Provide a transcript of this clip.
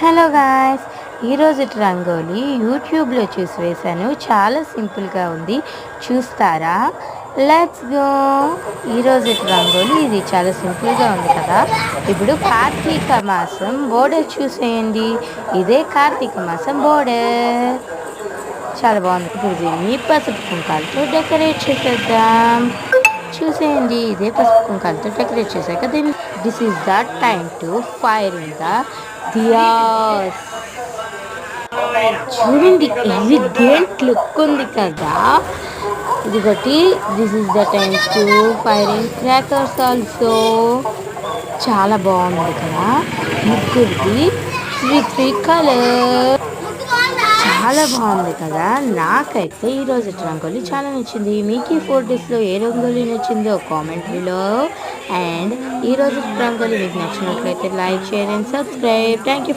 Hello guys, ఈరోజు రంగోలి యూట్యూబ్లో చూసి వేశాను. చాలా సింపుల్గా ఉంది, చూస్తారా? Let's go. ఈరోజు రంగోలి ఇది చాలా సింపుల్గా ఉంది కదా. ఇప్పుడు కార్తీక మాసం బోర్డర్ చూసేయండి. ఇదే కార్తీక మాసం బోర్డర్, చాలా బాగుంది. ఇప్పుడు దీన్ని పసుపు కుంకాలతో డెకరేట్ చేసేద్దాం. చూసేయండి, ఇదే పసుపు కుంకాలతో డెకరేట్ చేశాక దీన్ని this is the time to firing the diyas. చూడండి, ఎలిగెంట్ లుక్ ఉంది కదా. ఇదిగోటి this is the time to firing crackers also. చాలా బాగుంది కదా. ముగ్గురిది త్రీ కలర్, చాలా బాగుంది కదా. నాకైతే ఈరోజు రంగోలి చాలా నచ్చింది. మీకు ఈ 4 డేస్లో ఏ రంగోలి నచ్చిందో కామెంట్ బిలో. అండ్ ఈరోజు రంగోలి మీకు నచ్చినట్లయితే like, share and subscribe. Thank you.